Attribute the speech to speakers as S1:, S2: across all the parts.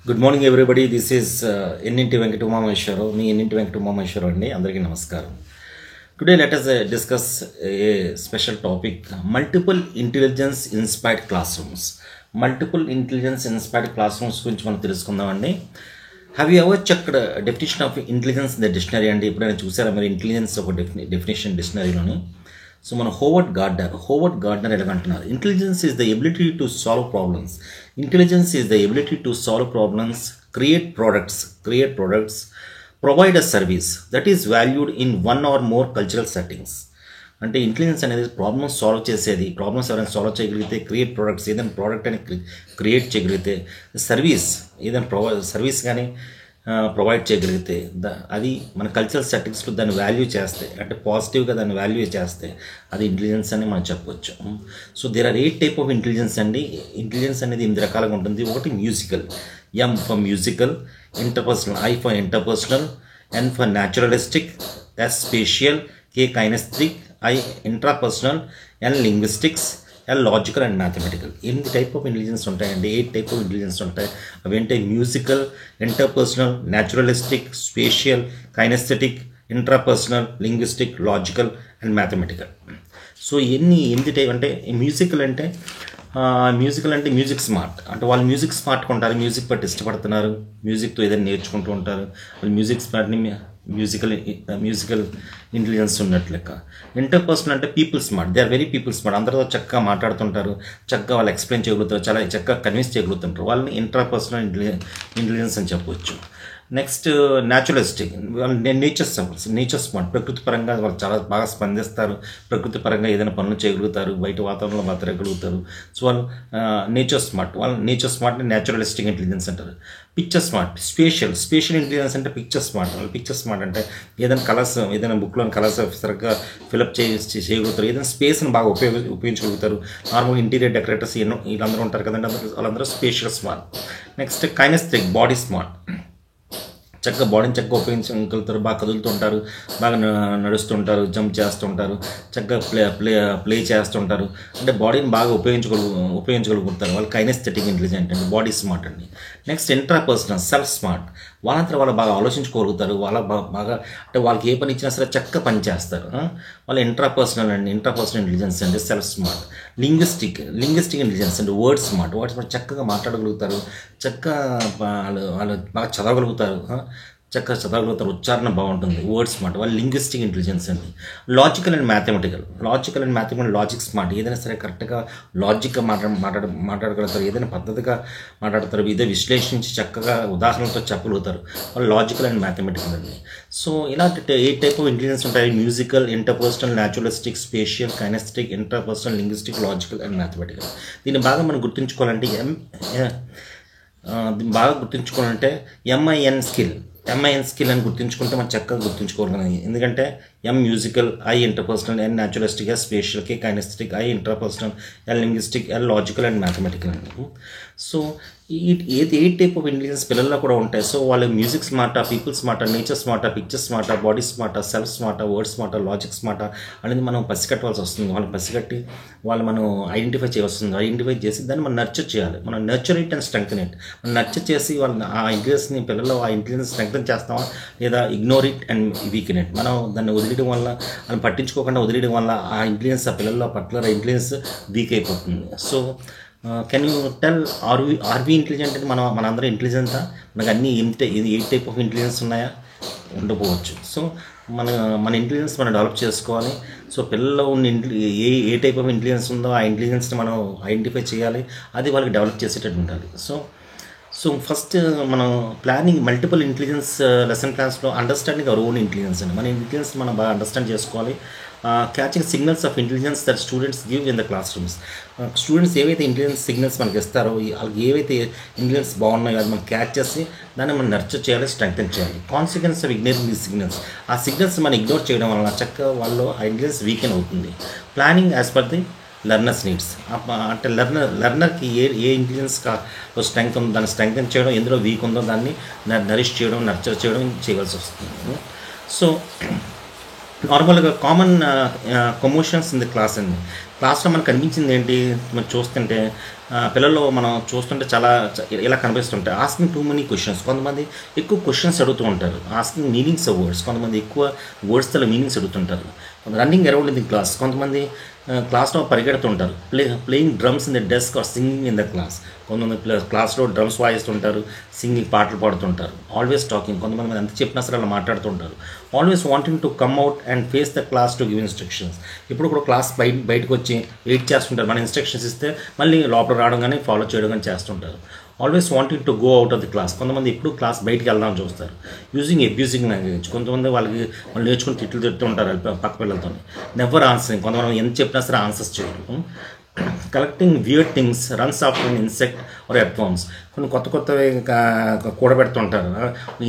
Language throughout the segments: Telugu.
S1: Good morning everybody. This is Enninti Venkata Umameswara Rao, మీ ఎన్నింటి వెంకట ఉమామేశ్వరరావు అండి. అందరికీ నమస్కారం. Today let us discuss a special topic, multiple intelligence inspired classrooms. Multiple intelligence inspired classrooms గురించి మనం తెలుసుకుందామండి. Have you ever checked definition of intelligence in the dictionary అండి? ఎప్పుడైనా చూసారా మీరు ఇంటెలిజెన్స్ ఒక డెఫినేషన్ డిక్షనరీలోని? సో మన హోవర్డ్ గార్డ్నర్ ఎలాగంటున్నారు, intelligence is the ability to solve problems. Intelligence is the ability to solve problems, create products, provide a service that is valued in one or more cultural settings. అంటే ఇంటెలిజెన్స్ అనేది ప్రాబ్లమ్స్ సాల్వ్ చేసేది. ప్రాబ్లమ్స్ ఎవరైనా సాల్వ్ చేయగలిగితే, క్రియేట్ ప్రొడక్ట్స్, ఏదైనా ప్రోడక్ట్ అని క్రియేట్ చేయగలిగితే, సర్వీస్ ఏదైనా సర్వీస్ కానీ ప్రొవైడ్ చేయగలిగితే, అది మన కల్చరల్ సెట్టింగ్స్లో దాన్ని వాల్యూ చేస్తే, అంటే పాజిటివ్గా దాన్ని వాల్యూ చేస్తే అది ఇంటెలిజెన్స్ అని మనం చెప్పవచ్చు. So there are 8 type of intelligence అండి. ఇంటెలిజెన్స్ అనేది 8 రకాలుగా ఉంటుంది. ఒకటి musical, M for musical, interpersonal, I for interpersonal, N for naturalistic, S spatial, K kinesthetic, I intrapersonal, N linguistics, logical and mathematical. 8 type of intelligence ఉంటాయండి. 8 టైప్ ఆఫ్ ఇంటెలిజెన్స్ ఉంటాయి. అవి ఏంటి? Musical, interpersonal, naturalistic, spatial, kinesthetic, intrapersonal, linguistic, logical and mathematical. So 8 type. అంటే మ్యూజికల్ అంటే మ్యూజిక్ స్మార్ట్, అంటే వాళ్ళు మ్యూజిక్ స్మార్ట్గా ఉంటారు, మ్యూజిక్ పట్టి ఇష్టపడుతున్నారు, మ్యూజిక్తో ఏదైనా నేర్చుకుంటూ ఉంటారు. వాళ్ళు మ్యూజిక్ స్మార్ట్ని మ్యూజికల్ ఇంటెలిజెన్స్ ఉన్నట్లు లెక్క. ఇంటర్పర్సనల్ అంటే people smart, they are very people smart, అందరితో చక్కగా మాట్లాడుతుంటారు, చక్కగా వాళ్ళు ఎక్స్ప్లెయిన్ చేయగలుగుతారు, చాలా చక్కగా కన్విన్స్ చేయగలుగుతుంటారు. వాళ్ళని ఇంటర్పర్సనల్ ఇంటెలిజెన్స్ అని చెప్పవచ్చు. నెక్స్ట్ న్యాచురలిస్టిక్, వాళ్ళు నేచర్ స్మార్ట్, ప్రకృతి పరంగా వాళ్ళు చాలా బాగా స్పందిస్తారు, ప్రకృతి పరంగా ఏదైనా పనులు చేయగలుగుతారు, బయట వాతావరణంలో వాళ్ళు తిరగలుగుతారు. సో వాళ్ళు నేచర్ స్మార్ట్ని న్యాచురలిస్టిక్ ఇంటెలిజెన్స్ అంటారు. పిక్చర్ స్మార్ట్, స్పేషియల్ ఇంటెలిజెన్స్ అంటే పిక్చర్ స్మార్ట్ అంటే ఏదైనా కలర్స్, ఏదైనా బుక్లోని కలర్స్ సరిగ్గా ఫిలప్ చేయగలుగుతారు, ఏదైనా స్పేస్ని బాగా ఉపయోగించగలుగుతారు. నార్మల్గా ఇంటీరియర్ డెకరేటర్స్ వీళ్ళందరూ ఉంటారు కదండి, వాళ్ళందరూ spatial smart. Next kinesthetic, body smart, చక్కగా బాడీని చక్కగా ఉపయోగించగలుగుతారు, బాగా కదులుతూ ఉంటారు, బాగా నడుస్తుంటారు, జంప్ చేస్తుంటారు, చక్కగా ప్లే చేస్తుంటారు, అంటే బాడీని బాగా ఉపయోగించగలుగుతారు. వాళ్ళు కైనెస్థెటిక్ ఇంటెలిజెంట్ అంటే బాడీ స్మార్ట్ అండి. నెక్స్ట్ ఇంట్రాపర్సనల్, సెల్ఫ్ స్మార్ట్, వాళ్ళంతా వాళ్ళు బాగా ఆలోచించుకోగలుగుతారు, వాళ్ళ బాగా అంటే వాళ్ళకి ఏ పని ఇచ్చినా సరే చక్కగా పని చేస్తారు. వాళ్ళు ఇంట్రాపర్సనల్ ఇంటెలిజెన్స్ అంటే సెల్ఫ్ స్మార్ట్. లింగ్విస్టిక్ ఇంటెలిజెన్స్ అంటే వర్డ్ స్మార్ట్ చక్కగా మాట్లాడగలుగుతారు, చక్కగా వాళ్ళు బాగా చదవగలుగుతారు, ఉచ్చారణ బాగుంటుంది, వర్డ్ స్మార్ట్. వాళ్ళు లింగ్విస్టిక్ ఇంటెలిజెన్స్ అండి. Logical and mathematical, logic smart, ఏదైనా సరే కరెక్ట్గా లాజిక్గా మాట్లాడగలుగుతారు, ఏదైనా పద్ధతిగా మాట్లాడతారు, ఇదే విశ్లేషించి చక్కగా ఉదాహరణలతో చెప్పగలుగుతారు. వాళ్ళు లాజికల్ అండ్ మ్యాథమెటికల్ అండి. సో ఇలాంటి 8 టైప్ ఆఫ్ ఇంటెలిజెన్స్ ఉంటాయి. Musical, interpersonal, naturalistic, spatial, kinesthetic, interpersonal, linguistic, logical and mathematical. దీన్ని బాగా మనం గుర్తుంచుకోవాలంటే ఎంఐఎన్ స్కిల్ అని గుర్తుంచుకుంటే మనం చక్కగా గుర్తుంచుకోగలం. ఎందుకంటే M musical, I interpersonal, N naturalistic, S spatial, K kinesthetic, I interpersonal, L linguistic, L logical and mathematical అండి. సో ఈ 8 టైప్ ఆఫ్ ఇంటెలిజెన్స్ పిల్లల్లో కూడా ఉంటాయి. సో వాళ్ళు మ్యూజిక్ స్మార్టా, పీపుల్ స్మార్టా, నేచర్ స్మార్టా, పిక్చర్ స్మార్టా, బాడీ స్మార్టా, సెల్ఫ్ స్మార్టా, వర్డ్ స్మార్టా, లాజిక్ స్మార్టా అనేది మనం పసిగట్టవలసి వస్తుంది. వాళ్ళని పసిగట్టి వాళ్ళు మనం ఐడెంటిఫై చేసి దాన్ని మనం నర్చర్ చేయాలి. మనం nurture it and strengthen it. మనం నర్చర్ చేసి వాళ్ళని ఆ ఇంటెలిజెన్స్ని, పిల్లల్లో ఆ ఇంటెలిజెన్స్ స్ట్రెంగ్తెన్ చేస్తామా, లేదా ignore it and weaken it. మనం దాన్ని వదిలేయడం వల్ల, మనం పట్టించుకోకుండా వదిలేయడం వల్ల ఆ ఇంటెలిజెన్స్, ఆ పిల్లల్లో పర్టికులర్ ఇంటెలిజెన్స్ వీక్ అయిపోతుంది. So can you tell, are we intelligent అంటే మనందరం ఇంటెలిజెంటా? మనకు అన్నీ 8 టైప్ ఆఫ్ ఇంటెలిజెన్స్ ఉన్నాయా? ఉండకపోవచ్చు. సో మన ఇంటెలిజెన్స్ మనం డెవలప్ చేసుకోవాలి. సో పిల్లల్లో ఉన్న ఏ టైప్ ఆఫ్ ఇంటెలిజెన్స్ ఉందో ఆ ఇంటెలిజెన్స్ని మనం ఐడెంటిఫై చేయాలి, అది వాళ్ళకి డెవలప్ చేసేటట్టు ఉండాలి. సో ఫస్ట్ మనం ప్లానింగ్ మల్టిపుల్ ఇంటెలిజెన్స్ లెసన్ క్లాస్లో అండర్స్టాండింగ్ అవర్ ఓన్ ఇంటెలిజెన్స్ అండి. మన ఇంటెలిజెన్స్ మనం బాగా అండర్స్టాండ్ చేసుకోవాలి. Catching signals of intelligence that students give in the class rooms. Students ఏవైతే ఇంటెలిజెన్స్ సిగ్నల్స్ మనకి ఇస్తారో, వాళ్ళకి ఏవైతే ఇంటెలిజెన్స్ బాగున్నాయో అది మనం క్యాచ్ చేసి దాన్ని మనం నర్చర్ చేయాలి, స్ట్రెంగ్తెన్ చేయాలి. Consequence of ignoring these signals, ఆ సిగ్నల్స్ మనం ఇగ్నోర్ చేయడం వలన చక్కగా వాళ్ళు ఆ ఇంటెలిజెన్స్ వీకెన్ అవుతుంది. Planning as per the learners needs, అంటే లెర్నర్కి ఏ ఇంటెలిజెన్స్ స్ట్రెంగ్త్ ఉందో దాన్ని స్ట్రెంగ్తెన్ చేయడం, ఎందులో వీక్ ఉందో దాన్ని నరిష్ చేయడం, నర్చర్ చేయడం చేయవలసి వస్తుంది. సో నార్మల్గా కామన్ కమోషన్స్ ఇన్ ది క్లాస్ అండి. క్లాస్లో మనకు కనిపించింది ఏంటి, మనం చూస్తుంటే పిల్లల్లో మనం చూస్తుంటే చాలా ఇలా కనిపిస్తుంటాయి. Asking too many questions. కొంతమంది ఎక్కువ క్వశ్చన్స్ అడుగుతూ ఉంటారు. Asking meanings of words. కొంతమంది ఎక్కువ వర్డ్స్ తల మీనింగ్స్ అడుగుతుంటారు. Running around in the class. కొంతమంది క్లాస్లో పరిగెడుతుంటారు. Playing drums in the desk or singing in the class. కొంతమంది క్లాస్లో డ్రమ్స్ వాయిస్తుంటారు, సింగింగ్ పాటలు పాడుతుంటారు. Always talking. కొంతమంది ఎంత చెప్పినా సరే అలా మాట్లాడుతుంటారు. Always wanting to come out and face the class to give instructions. ఇప్పుడు కూడా క్లాస్ బయటకు వచ్చి వెయిట్ చేస్తుంటారు. మన ఇన్స్ట్రక్షన్స్ ఇస్తే మళ్ళీ లోపల రావడం కానీ ఫాలో చేయడం కానీ చేస్తుంటారు. Always wanting to go out of the class. కొంతమంది ఎప్పుడు క్లాస్ బయటికి వెళ్దామని చూస్తారు. Using abusing language. కొంతమంది వాళ్ళు నేర్చుకుని తిట్లు ఉంటారు పక్క పిల్లలతో. Never answering. కొంతమంది ఎంత చెప్పినా సరే ఆన్సర్స్ చేయరు. Collecting weird things, runs after an insect or earthworms. కొన్ని కొత్తవి కూడబెడుతుంటారు.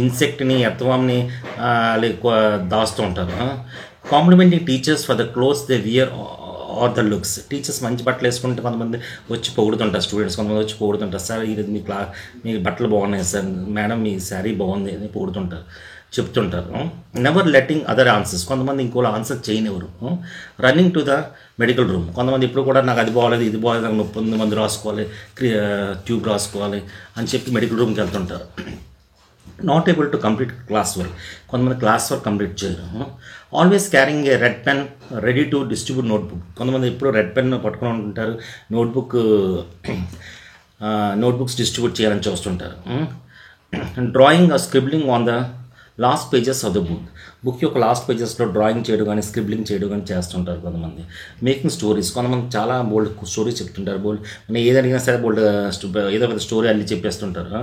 S1: ఇన్సెక్ట్ని, ఎర్త్వామ్ని దాస్తూ ఉంటారు. Complimenting teachers for the clothes they wear or the looks. Teachers మంచి బట్టలు వేసుకుంటే కొంతమంది వచ్చి పొగుడుతుంటారు. స్టూడెంట్స్ కొంతమంది వచ్చి పొగుడుతుంటారు. సార్ ఈరోజు మీ బట్టలు బాగున్నాయి సార్, మేడం మీ శారీ బాగుంది అని పొగుడుతుంటారు, చెప్తుంటారు. Never letting other answers. కొంతమంది ఇంకోలా ఆన్సర్ చేయనివ్వరు. Running to the medical room. కొంతమంది ఇప్పుడు కూడా నాకు అది బాగోలేదు, ఇది బాగోలేదు, నాకు నొప్పి ఉంది, మందు రాసుకోవాలి, ట్యూబ్ రాసుకోవాలి అని చెప్పి మెడికల్ రూమ్కి వెళ్తుంటారు. Not able to complete class work. కొంతమంది క్లాస్ వర్క్ కంప్లీట్ చేయరు. Always carrying A red pen ready to distribute notebook. కొంతమంది ఎప్పుడు రెడ్ పెన్ పట్టుకుని ఉంటారు, నోట్బుక్స్ డిస్ట్రిబ్యూట్ చేయాలని చూస్తుంటారు. Drawing are scribbling on the last pages of the book యొక్క లాస్ట్ పేజెస్లో డ్రాయింగ్ చేయడం కానీ స్క్రిబ్లింగ్ చేయడం కానీ చేస్తుంటారు. కొంతమంది మేకింగ్ స్టోరీస్. కొంతమంది చాలా బోల్డ్ స్టోరీస్ చెప్తుంటారు. మనం ఏది అడిగినా సరే బోల్డ్ ఏదో ఒక స్టోరీ అన్ని చెప్పేస్తుంటారు.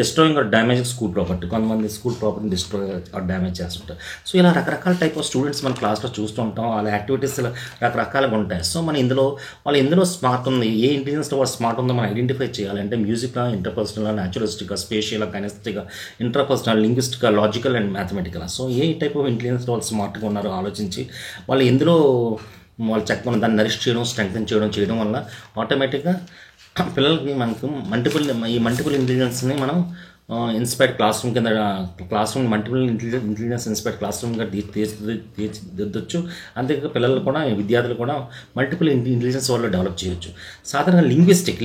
S1: Destroying or damaging school property. కొంతమంది స్కూల్ ప్రాపర్టీని డిస్ట్రాయ్ ఆర్ డ్యామేజ్ చేస్తుంటారు. సో ఇలా రకరకాల టైప్ ఆఫ్ స్టూడెంట్స్ మన క్లాస్లో చూస్తూ ఉంటాం. వాళ్ళ యాక్టివిటీస్ రకరకాలుగా ఉంటాయి. సో మనం వాళ్ళు ఎందులో స్మార్ట్ ఉంది, ఏ ఇంటెలిజెన్స్లో వాళ్ళు స్మార్ట్ ఉందో మనం ఐడెంటిఫై చేయాలంటే మ్యూజిక్గా, ఇంటర్పర్సనల్, న్యాచురలిస్టిక్గా, స్పేషియల్, కైనెస్టిక్గా, ఇంటర్పర్సనల్, లింగ్విస్టిక్గా, లాజికల్ అండ్ మ్యాథమెటికల్. సో ఏ టైప్ ఆఫ్ ఇంటెలిజెన్స్లో వాళ్ళు స్మార్ట్గా ఉన్నారో ఆలోచించి వాళ్ళు ఎందులో వాళ్ళు చక్కగా దాన్ని నరిష్ చేయడం, స్ట్రెంగ్తన్ చేయడం వల్ల ఆటోమేటిక్గా పిల్లలకి మనకు మల్టిపుల్ ఇంటెలిజెన్స్ని మనం inspired classroom multiple intelligence inspired class రూమ్గా తీర్చిదిద్దొచ్చు. అంతేకాక పిల్లలు కూడా, విద్యార్థులు కూడా మల్టిపుల్ ఇంటెలిజెన్స్ వాళ్ళు డెవలప్ చేయొచ్చు. సాధారణంగా లింగ్విస్టిక్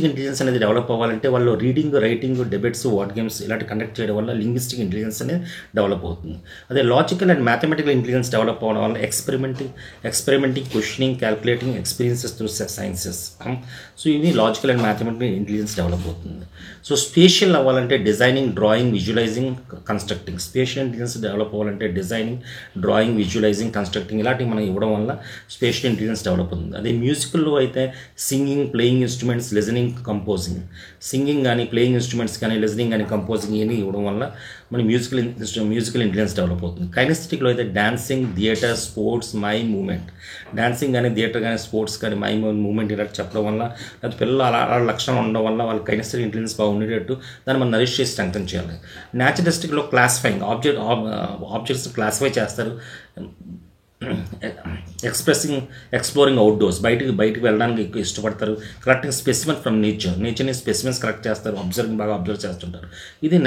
S1: ఇంటెలిజెన్స్ అనేది డెవలప్ అవ్వాలంటే వాళ్ళు reading, writing, debates, word games ఇలాంటి కండక్ట్ చేయడం వల్ల లింగ్విస్టిక్ ఇంటెలిజెన్స్ అనేది డెవలప్ అవుతుంది. అదే logical and mathematical intelligence develop అవ్వడం వల్ల experimenting, questioning, calculating, experiences through sciences. So ఇవి logical and mathematical intelligence develop అవుతుంది. సో స్పేషియల్ అవ్వాలంటే designing, drawing, visualising, constructing. Spatial intelligence develop అవ్వాలంటే డిజైనింగ్, డ్రాయింగ్, విజువలైజింగ్, కన్స్ట్రక్టింగ్ ఇలాంటివి మనం ఇవ్వడం వల్ల స్పేషియల్ ఇంటెలిజెన్స్ డెవలప్ అవుతుంది. అదే మ్యూజికల్లో అయితే singing, playing instruments, listening, composing. Singing కానీ, ప్లేయింగ్ ఇన్స్ట్రుమెంట్స్ కానీ, లిజనింగ్ కానీ, కంపోజింగ్ ఇవన్నీ ఇవ్వడం వల్ల మన మ్యూజికల్ ఇంటెలిజెన్స్ డెవలప్ అవుతుంది. కైనెస్థెటిక్లో అయితే dancing, theatre, sports, mime, movement. Dancing కానీ, థియేటర్ కానీ, స్పోర్ట్స్ కానీ, మైమ్, మూమెంట్ ఇలా చెప్పడం వల్ల, లేకపోతే పిల్లలు అలా లక్షణాలు ఉండడం వల్ల వాళ్ళ కైనెస్థెటిక్ ఇంటెలిజెన్స్ బాగా ఉండేటట్టు దాన్ని మనం నరిష్ చేసి స్ట్రెంగ్తన్ చేయాలి. న్యాచురలిస్టిక్లో క్లాసిఫైయింగ్, ఆబ్జెక్ట్స్ క్లాసిఫై చేస్తారు. ఎక్స్ప్లోరింగ్ అవుట్డోర్స్, బయటికి వెళ్ళడానికి ఎక్కువ ఇష్టపడతారు. కలెక్టింగ్ స్పెసిమెన్ ఫ్రమ్ నేచర్ని స్పెసిమెన్స్ కలెక్ట్ చేస్తారు. బాగా అబ్జర్వ్ చేస్తుంటారు. ఇది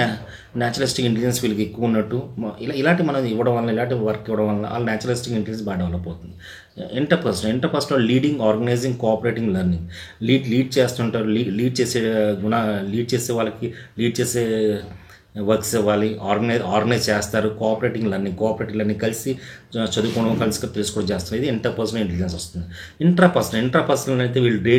S1: న్యాచురలిస్టిక్ ఇంటెలిజెన్స్ వీళ్ళకి ఎక్కువ ఉన్నట్టు. ఇలాంటి మనం ఇవ్వడం వల్ల, ఇలాంటి వర్క్ ఇవ్వడం వల్ల వాళ్ళ న్యాచురలిస్టిక్ ఇంటెలిజెన్స్ బాగా డెవలప్ అవుతుంది. Interpersonal leading, organising, cooperating, learning. Lead చేస్తుంటారు. లీడ్ చేసే వాళ్ళకి లీడ్ చేసే వర్క్స్ ఇవ్వాలి. ఆర్గనైజ్ చేస్తారు. కోఆపరేటివ్ లెర్నింగ్ కలిసి చదువుకోవడం, కలిసి తెలుసుకోవడం చేస్తారు. ఇది ఇంటర్పర్సనల్ ఇంటెలిజెన్స్ వస్తుంది. ఇంట్రాపర్సనల్ అయితే వీళ్ళు డే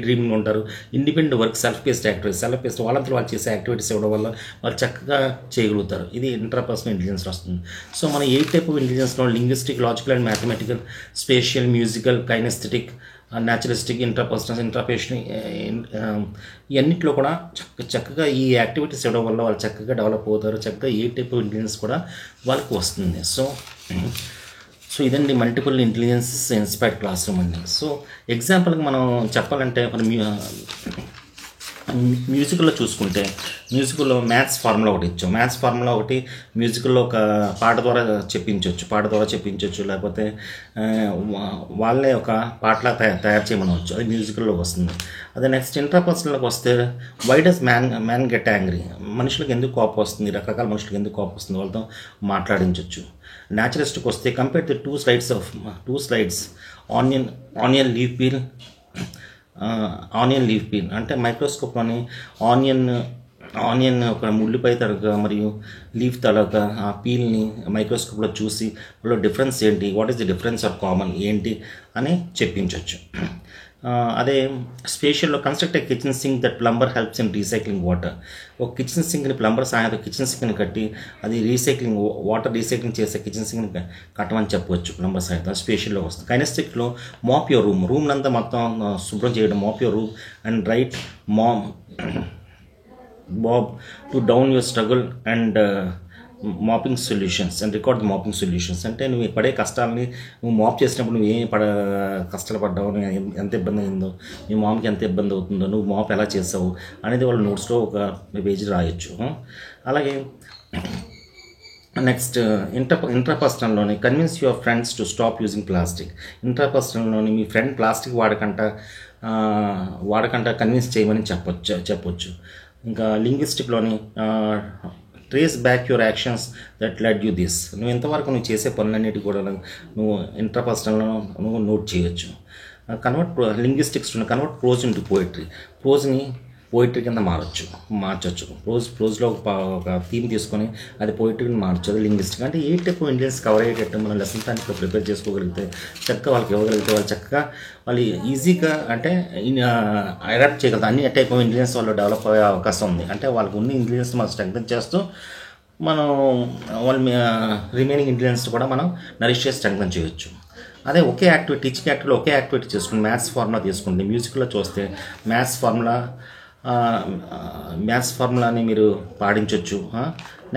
S1: డ్రీమింగ్ ఉంటారు. ఇండిపెండెంట్ వర్క్, సెల్ఫ్ పేస్డ్ వాళ్ళంతా వాళ్ళు చేసే యాక్టివిటీస్ ఇవ్వడం వల్ల వాళ్ళు చక్కగా చేయగలుగుతారు. ఇది ఇంట్రాపర్సనల్ ఇంటెలిజెన్స్ వస్తుంది. సో మన ఏ టైప్ ఆఫ్ ఇంటెలిజెన్స్లో linguistic, logical and mathematical, spatial, musical, kinesthetic, naturalistic, interpersonal, ఇవన్నిట్లో కూడా చక్కగా ఈ యాక్టివిటీస్ ఇవ్వడం వల్ల వాళ్ళు చక్కగా డెవలప్ అవుతారు. చక్కగా ఏ టైప్ ఆఫ్ ఇంటెలిజెన్స్ కూడా వాళ్ళకి వస్తుంది. సో ఇదండి multiple intelligences inspired class room అండి. సో ఎగ్జాంపుల్గా మనం చెప్పాలంటే మ్యూజికల్లో చూసుకుంటే, మ్యూజికల్లో మ్యాథ్స్ ఫార్ములా ఒకటి ఇచ్చాం. మ్యాథ్స్ ఫార్ములా ఒకటి మ్యూజికల్లో ఒక పాట ద్వారా చెప్పించవచ్చు, లేకపోతే వాళ్ళే ఒక పాటలా తయారు చేయమనవచ్చు. అది మ్యూజికల్లోకి వస్తుంది. అదే నెక్స్ట్ ఇంటర్పర్సనల్లోకి వస్తే, why does man get angry. మనుషులకు ఎందుకు కోపం వస్తుంది, రకరకాల మనుషులకు ఎందుకు కోపం వస్తుంది, వాళ్ళతో మాట్లాడించవచ్చు. న్యాచురలిస్ట్కి వస్తే compare the two slides onion leaf peel అంటే మైక్రోస్కోప్లోని ఆనియన్ ఒక ఉల్లిపాయ తడక మరియు లీఫ్ తడక ఆ పీల్ని మైక్రోస్కోప్లో చూసి వాళ్ళ డిఫరెన్స్ ఏంటి, what is the difference or common ఏంటి అని చెప్పించవచ్చు. అదే స్పేషియల్లో construct a kitchen sink that plumber helps in recycling water. ఒక కిచెన్ సింక్ని ప్లంబర్ సహాయంతో కిచెన్ సింక్ని కట్టి అది వాటర్ రీసైక్లింగ్ చేసే కిచెన్ సింక్ని కట్టమని చెప్పవచ్చు ప్లంబర్ సహాయంతో. స్పేషియల్లో వస్తుంది. కైనెస్టిక్లో మాప్ యువర్ రూమ్ అంతా మొత్తం శుభ్రం చేయడం, mop your room and write Bob to down your struggle and mapping solutions and record the mapping solutions. అంటే నువ్వు పడే కష్టాలని నువ్వు మాప్ చేసినప్పుడు నువ్వు ఏం కష్టాలు పడ్డావు, ఎంత ఇబ్బంది అయిందో, నీ మామ్కి ఎంత ఇబ్బంది అవుతుందో, నువ్వు మాప్ ఎలా చేసావు అనేది వాళ్ళ నోట్స్లో ఒక పేజీ రాయొచ్చు. అలాగే నెక్స్ట్ ఇంట్రాపర్సనల్లోని convince your friends to stop using plastic. ఇంట్రాపర్సనల్లోని మీ ఫ్రెండ్ ప్లాస్టిక్ వాడకంట కన్విన్స్ చేయమని చెప్పొచ్చు. ఇంకా లింగ్విస్టిక్లోని trace back your actions that led you this. నువ్వు ఎంతవరకు నువ్వు చేసే పనులన్నిటి కూడా నువ్వు ఇంట్రాపర్సనల్లో నువ్వు నోట్ చేయొచ్చు. Linguistics convert prose into poetry. Poetry కింద మార్చొచ్చు. ప్రోజ్లో ఒక థీమ్ తీసుకొని అది పోయిటరీని మార్చు. అది లింగ్విస్టిక్. అంటే ఏ టైప్ ఆఫ్ ఇంటెలిజెన్స్ కవర్ అయ్యేటట్టు మనం లెసన్ ప్లాన్కి ప్రిపేర్ చేసుకోగలిగితే చక్కగా వాళ్ళకి ఇవ్వగలిగితే వాళ్ళు చక్కగా వాళ్ళు ఈజీగా అంటే అడాప్ట్ చేయగలుగుతారు. అన్ని టైప్ ఆఫ్ ఇంటెలిజెన్స్ వాళ్ళు డెవలప్ అయ్యే అవకాశం ఉంది. అంటే వాళ్ళకు ఉన్న ఇంటెలిజెన్స్ మనం స్ట్రెంగ్తన్ చేస్తూ మనం వాళ్ళ రిమైనింగ్ ఇంటెలిజెన్స్ కూడా మనం నరిష్ చేసి స్ట్రెంగ్తన్ చేయొచ్చు. అదే ఒకే యాక్టివిటీ టీచింగ్ యాక్టివిటీలో ఒకే యాక్టివిటీ చేసుకుని మ్యాథ్స్ ఫార్ములా తీసుకుంటే మ్యూజిక్లో చూస్తే మ్యాథ్స్ ఫార్ములాని మీరు పాటించవచ్చు.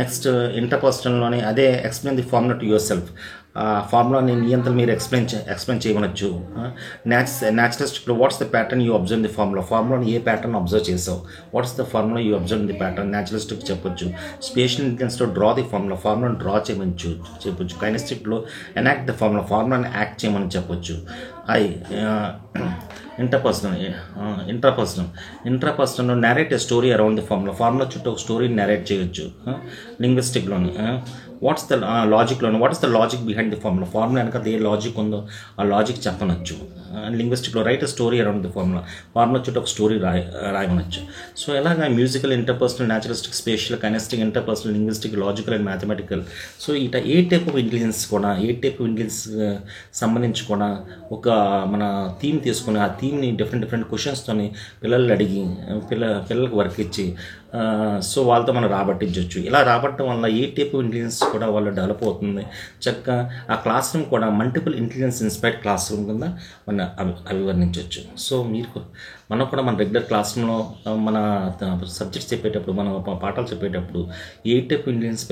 S1: నెక్స్ట్ ఇంటర్పర్సనల్లోని అదే explain the formula to yourself. ఫార్ములాని నీ అంతా మీరు ఎక్స్ప్లెయిన్ చేయమనొచ్చు. న్యాచురలిస్టిక్లో what's the pattern you observe the ఫార్ములాని ఏ ప్యాటర్న్ అబ్జర్వ్ చేసావు, what's the formula you observe the pattern naturalistic చెప్పొచ్చు. స్పేషియల్ ఇంటెలిజెన్స్లో డ్రా ది ఫార్ములాని డ్రా చేయమని చెప్పొచ్చు. కైనెస్టిక్లో ఎనాక్ట్ ద ఫార్ములాని యాక్ట్ చేయమని చెప్పొచ్చు. Intrapersonal narrate a story around the formula చుట్టూ ఒక స్టోరీని నేరేట్ చేయొచ్చు. లింగ్విస్టిక్లోని what's the logic behind the formula వెనక ఏ లాజిక్ ఉందో ఆ లాజిక్ చెప్పనొచ్చు. లింగ్విస్టిక్లో write a story around the formula చుట్టూ ఒక స్టోరీ రాయమనొచ్చు. సో ఇలాగ musical, interpersonal, naturalistic, spatial, kinesthetic, interpersonal, linguistic, logical and mathematical. So ఏ టైప్ ఆఫ్ ఇంటెలిజెన్స్ సంబంధించి కూడా ఒక మన థీమ్ తీసుకుని ఆ థీమ్ని డిఫరెంట్ క్వశ్చన్స్తోని పిల్లల్ని అడిగి పిల్లలకు వర్క్ ఇచ్చి సో వాళ్ళతో మనం రాబట్టించవచ్చు. ఇలా రాబట్టడం వల్ల ఏ టైప్ ఆఫ్ ఇంటెలిజెన్స్ కూడా వాళ్ళు డెవలప్ అవుతుంది. చక్కగా ఆ క్లాస్ రూమ్ కూడా multiple intelligence inspired class room కింద మనం అభివర్ణించవచ్చు. సో మనం కూడా మన రెగ్యులర్ క్లాస్ రూమ్లో మన సబ్జెక్ట్స్ చెప్పేటప్పుడు, మన పాఠాలు చెప్పేటప్పుడు ఏ టైప్ ఇంటెలిజెన్స్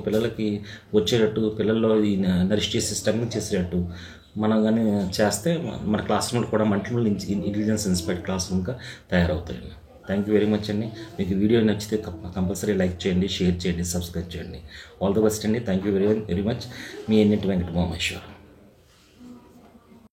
S1: పిల్లలకి వచ్చేటట్టు, పిల్లల్లో నరిష్ చేసి స్ట్రెంగ్తన్ చేసేటట్టు మనం కానీ చేస్తే మన క్లాస్ రూమ్లో కూడా మల్టిపుల్ ఇంటెలిజెన్స్ ఇన్స్పైర్డ్ క్లాస్ రూమ్గా తయారవుతాయి. థ్యాంక్ యూ వెరీ మచ్ అండి. మీకు వీడియో నచ్చితే కంపల్సరీ లైక్ చేయండి, షేర్ చేయండి, సబ్స్క్రైబ్ చేయండి. ఆల్ ది బెస్ట్ అండి. Thank you very much. మీ ఎన్నింటి వెంకట ఉమామహేశ్వర్.